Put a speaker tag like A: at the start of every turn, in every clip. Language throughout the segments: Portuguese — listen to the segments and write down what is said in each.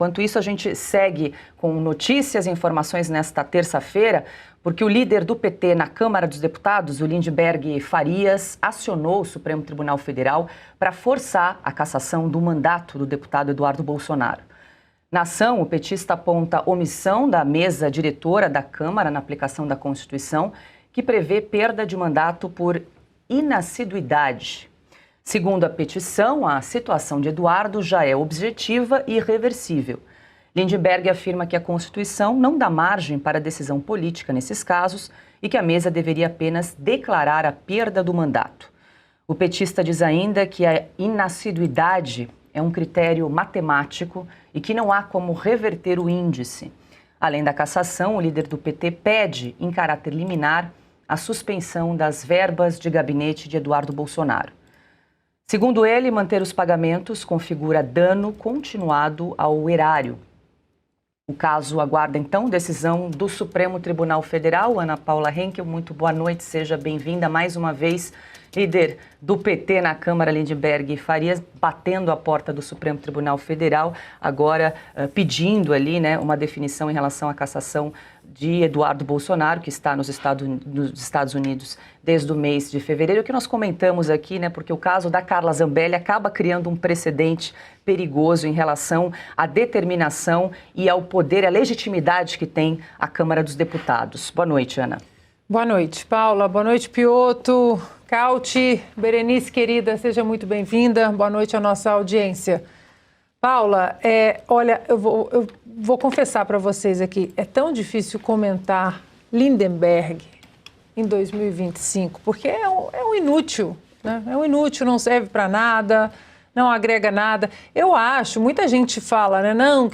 A: Enquanto isso, a gente segue com notícias e informações nesta terça-feira, porque o líder do PT na Câmara dos Deputados, o Lindenberg Farias, acionou o Supremo Tribunal Federal para forçar a cassação do mandato do deputado Eduardo Bolsonaro. Na ação, o petista aponta omissão da mesa diretora da Câmara na aplicação da Constituição, que prevê perda de mandato por inassiduidade. Segundo a petição, a situação de Eduardo já é objetiva e irreversível. Lindenberg afirma que a Constituição não dá margem para decisão política nesses casos e que a mesa deveria apenas declarar a perda do mandato. O petista diz ainda que a inassiduidade é um critério matemático e que não há como reverter o índice. Além da cassação, o líder do PT pede, em caráter liminar, a suspensão das verbas de gabinete de Eduardo Bolsonaro. Segundo ele, manter os pagamentos configura dano continuado ao erário. O caso aguarda, então, decisão do Supremo Tribunal Federal. Ana Paula Henkel, muito boa noite, seja bem-vinda mais uma vez. Líder do PT na Câmara, Lindenberg Farias, batendo a porta do Supremo Tribunal Federal, agora pedindo ali, né, uma definição em relação à cassação de Eduardo Bolsonaro, que está nos Estados Unidos desde o mês de fevereiro. O que nós comentamos aqui, né, porque o caso da Carla Zambelli acaba criando um precedente perigoso em relação à determinação e ao poder, à legitimidade que tem a Câmara dos Deputados. Boa noite, Ana.
B: Boa noite, Paula. Boa noite, Piotto. Cauti, Berenice, querida, seja muito bem-vinda. Boa noite à nossa audiência. Paula, olha, eu vou confessar para vocês aqui, é tão difícil comentar Lindenberg em 2025, porque é um inútil, né? É um inútil, não serve para nada, não agrega nada. Eu acho, muita gente fala, né, não,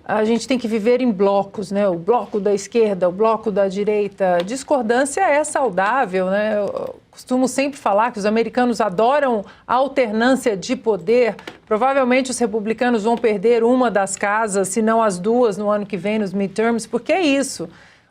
B: a gente tem que viver em blocos, né? O bloco da esquerda, o bloco da direita. Discordância é saudável, né? Eu costumo sempre falar que os americanos adoram a alternância de poder. Provavelmente os republicanos vão perder uma das casas, se não as duas, no ano que vem, nos midterms, porque é isso.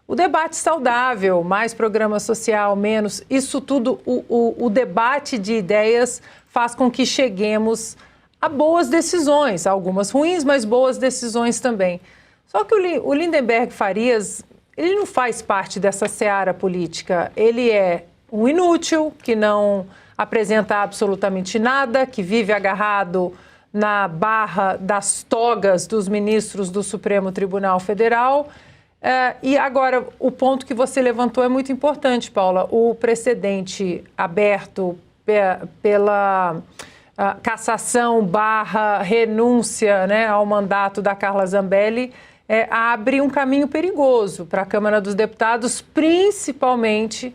B: O debate saudável, mais programa social, menos, isso tudo, o debate de ideias faz com que cheguemos a boas decisões, algumas ruins, mas boas decisões também. Só que o Lindenberg Farias, ele não faz parte dessa seara política. Ele é um inútil, que não apresenta absolutamente nada, que vive agarrado na barra das togas dos ministros do Supremo Tribunal Federal. E agora, o ponto que você levantou é muito importante, Paula. O precedente aberto pela cassação / renúncia, né, ao mandato da Carla Zambelli abre um caminho perigoso para a Câmara dos Deputados, principalmente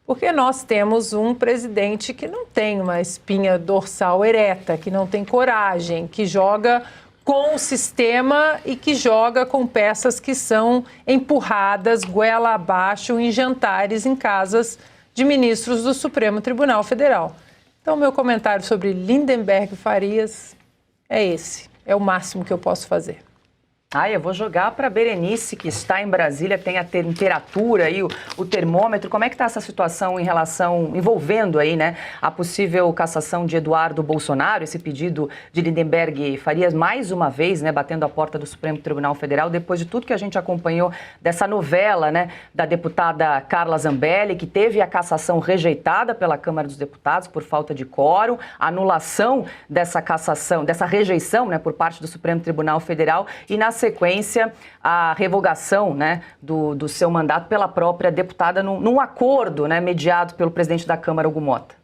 B: porque nós temos um presidente que não tem uma espinha dorsal ereta, que não tem coragem, que joga com o sistema e que joga com peças que são empurradas goela abaixo em jantares em casas de ministros do Supremo Tribunal Federal. Então, meu comentário sobre Lindenberg Farias é esse. É o máximo que eu posso fazer.
A: Eu vou jogar para Berenice, que está em Brasília, tem a temperatura aí, o termômetro. Como é que está essa situação envolvendo aí, né, a possível cassação de Eduardo Bolsonaro, esse pedido de Lindenberg Farias, mais uma vez, né, batendo a porta do Supremo Tribunal Federal, depois de tudo que a gente acompanhou dessa novela, né, da deputada Carla Zambelli, que teve a cassação rejeitada pela Câmara dos Deputados por falta de quórum, anulação dessa cassação, dessa rejeição, né, por parte do Supremo Tribunal Federal e, na sequência, a revogação, né, do seu mandato pela própria deputada num acordo, né, mediado pelo presidente da Câmara, Hugo Motta.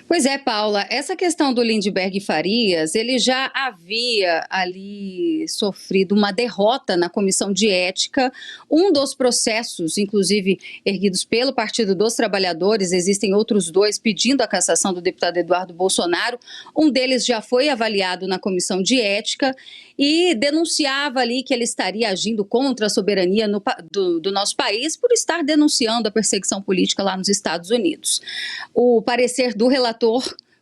C: Pois é, Paula, essa questão do Lindenberg Farias, ele já havia ali sofrido uma derrota na Comissão de Ética. Um dos processos, inclusive erguidos pelo Partido dos Trabalhadores, existem outros dois pedindo a cassação do deputado Eduardo Bolsonaro. Um deles já foi avaliado na Comissão de Ética e denunciava ali que ele estaria agindo contra a soberania do nosso país por estar denunciando a perseguição política lá nos Estados Unidos. O parecer do relator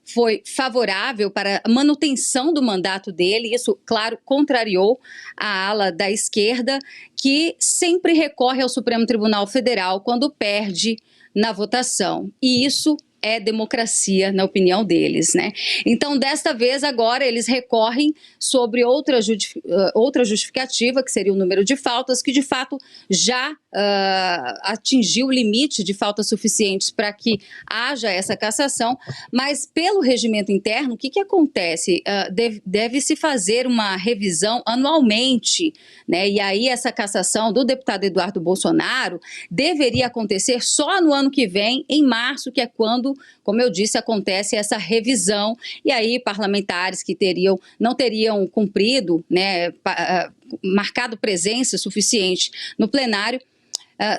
C: foi favorável para a manutenção do mandato dele. Isso, claro, contrariou a ala da esquerda, que sempre recorre ao Supremo Tribunal Federal quando perde na votação. E isso é democracia, na opinião deles, né? Então, desta vez, agora, eles recorrem sobre outra justificativa, que seria o número de faltas, que de fato já atingiu o limite de faltas suficientes para que haja essa cassação, mas pelo regimento interno, o que acontece? Deve-se fazer uma revisão anualmente, né? E aí essa cassação do deputado Eduardo Bolsonaro deveria acontecer só no ano que vem, em março, que é quando, como eu disse, acontece essa revisão, e aí parlamentares que não teriam cumprido, né, marcado presença suficiente no plenário,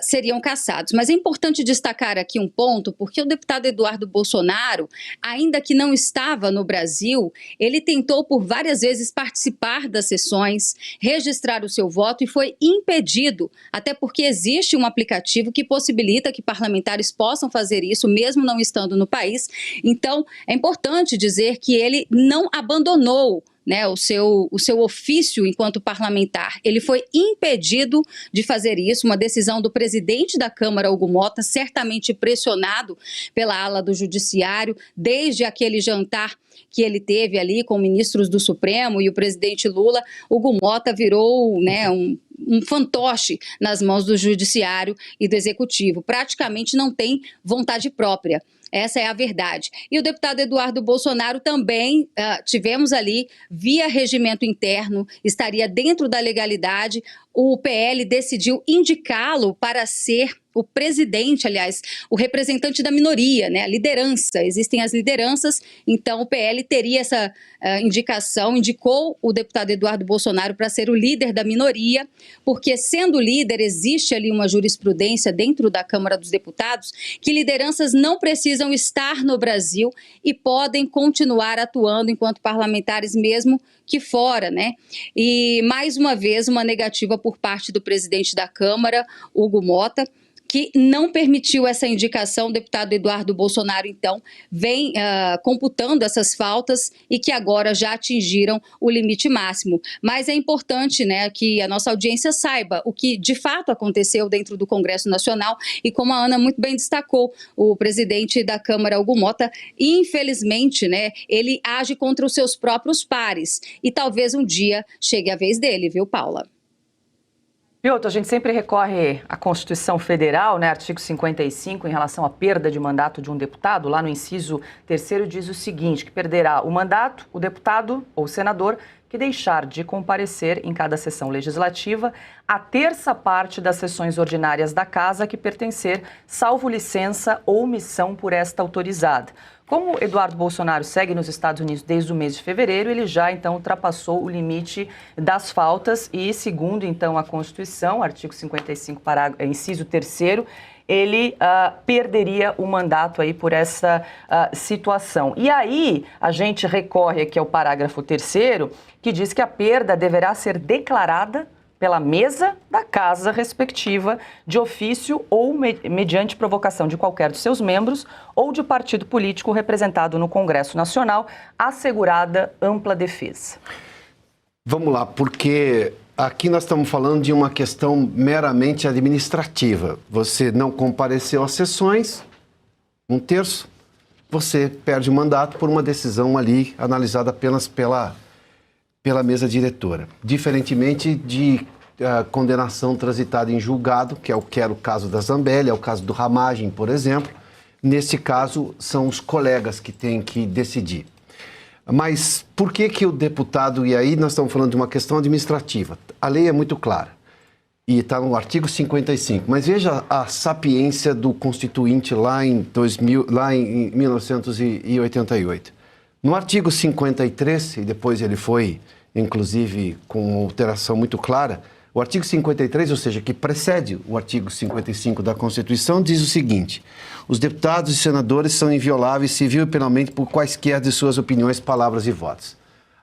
C: seriam cassados. Mas é importante destacar aqui um ponto, porque o deputado Eduardo Bolsonaro, ainda que não estava no Brasil, ele tentou por várias vezes participar das sessões, registrar o seu voto e foi impedido, até porque existe um aplicativo que possibilita que parlamentares possam fazer isso, mesmo não estando no país. Então, é importante dizer que ele não abandonou, né, o seu ofício enquanto parlamentar. Ele foi impedido de fazer isso, uma decisão do presidente da Câmara, Hugo Mota, certamente pressionado pela ala do Judiciário, desde aquele jantar que ele teve ali com ministros do Supremo e o presidente Lula. Hugo Mota virou, né, um fantoche nas mãos do Judiciário e do Executivo. Praticamente não tem vontade própria. Essa é a verdade. E o deputado Eduardo Bolsonaro também, tivemos ali, via regimento interno, estaria dentro da legalidade. O PL decidiu indicá-lo para ser o presidente, aliás, o representante da minoria, né, a liderança. Existem as lideranças, então o PL teria essa indicação, indicou o deputado Eduardo Bolsonaro para ser o líder da minoria, porque sendo líder existe ali uma jurisprudência dentro da Câmara dos Deputados que lideranças não precisam estar no Brasil e podem continuar atuando enquanto parlamentares mesmo que fora, né? E mais uma vez uma negativa por parte do presidente da Câmara, Hugo Mota, que não permitiu essa indicação. O deputado Eduardo Bolsonaro, então, vem computando essas faltas e que agora já atingiram o limite máximo. Mas é importante, né, que a nossa audiência saiba o que de fato aconteceu dentro do Congresso Nacional e, como a Ana muito bem destacou, o presidente da Câmara, Hugo Mota, infelizmente, né, ele age contra os seus próprios pares e talvez um dia chegue a vez dele, viu, Paula?
A: Piotr, a gente sempre recorre à Constituição Federal, né, artigo 55, em relação à perda de mandato de um deputado. Lá no inciso 3º diz o seguinte, que perderá o mandato o deputado ou senador que deixar de comparecer em cada sessão legislativa a terça parte das sessões ordinárias da Casa que pertencer, salvo licença ou missão por esta autorizada. Como Eduardo Bolsonaro segue nos Estados Unidos desde o mês de fevereiro, ele já, então, ultrapassou o limite das faltas e, segundo, então, a Constituição, artigo 55, inciso 3º, ele perderia o mandato aí por essa situação. E aí, a gente recorre aqui ao parágrafo 3º, que diz que a perda deverá ser declarada pela mesa da casa respectiva, de ofício ou mediante provocação de qualquer dos seus membros ou de partido político representado no Congresso Nacional, assegurada ampla defesa.
D: Vamos lá, porque aqui nós estamos falando de uma questão meramente administrativa. Você não compareceu às sessões, 1/3, você perde o mandato por uma decisão ali analisada apenas pela mesa diretora. Diferentemente de condenação transitada em julgado, que era o caso da Zambelli, é o caso do Ramagem, por exemplo. Nesse caso, são os colegas que têm que decidir. Mas por que o deputado, e aí nós estamos falando de uma questão administrativa, a lei é muito clara e está no artigo 55, mas veja a sapiência do Constituinte lá em 1988. No artigo 53, e depois ele foi, inclusive, com uma alteração muito clara, o artigo 53, ou seja, que precede o artigo 55 da Constituição, diz o seguinte: os deputados e senadores são invioláveis civil e penalmente por quaisquer de suas opiniões, palavras e votos.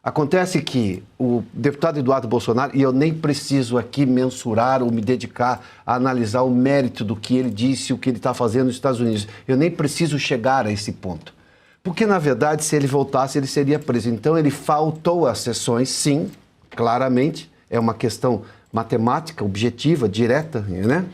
D: Acontece que o deputado Eduardo Bolsonaro, e eu nem preciso aqui mensurar ou me dedicar a analisar o mérito do que ele disse, o que ele está fazendo nos Estados Unidos, eu nem preciso chegar a esse ponto. Porque, na verdade, se ele voltasse, ele seria preso. Então, ele faltou às sessões, sim, claramente, é uma questão matemática, objetiva, direta, né?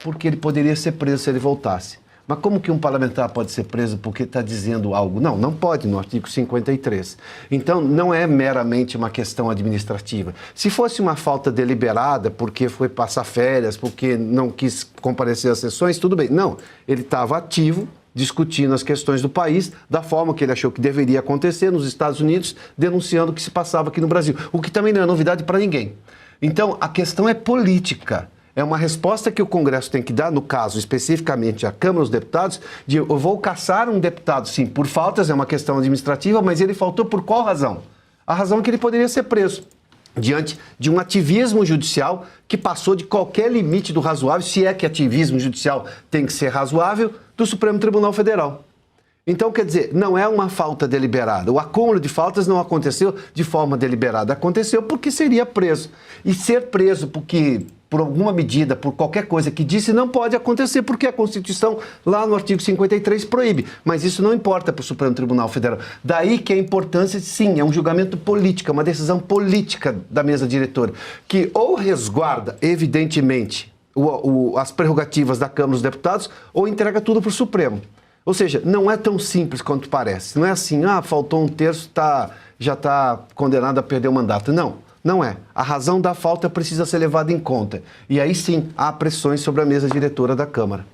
D: Porque ele poderia ser preso se ele voltasse. Mas como que um parlamentar pode ser preso porque está dizendo algo? Não, não pode, no artigo 53. Então, não é meramente uma questão administrativa. Se fosse uma falta deliberada, porque foi passar férias, porque não quis comparecer às sessões, tudo bem. Não, ele estava ativo, discutindo as questões do país, da forma que ele achou que deveria acontecer nos Estados Unidos, denunciando o que se passava aqui no Brasil, o que também não é novidade para ninguém. Então, a questão é política. É uma resposta que o Congresso tem que dar, no caso, especificamente, a Câmara dos Deputados, de eu vou caçar um deputado, sim, por faltas, é uma questão administrativa, mas ele faltou por qual razão? A razão é que ele poderia ser preso, diante de um ativismo judicial que passou de qualquer limite do razoável, se é que ativismo judicial tem que ser razoável, do Supremo Tribunal Federal. Então, quer dizer, não é uma falta deliberada. O acúmulo de faltas não aconteceu de forma deliberada. Aconteceu porque seria preso. E ser preso porque, por alguma medida, por qualquer coisa que disse, não pode acontecer, porque a Constituição, lá no artigo 53, proíbe. Mas isso não importa para o Supremo Tribunal Federal. Daí que a importância, sim, é um julgamento político, uma decisão política da mesa diretora, que ou resguarda, evidentemente, as prerrogativas da Câmara dos Deputados, ou entrega tudo para o Supremo. Ou seja, não é tão simples quanto parece. Não é assim, faltou um terço, já está condenado a perder o mandato. Não, não é. A razão da falta precisa ser levada em conta. E aí sim, há pressões sobre a mesa diretora da Câmara.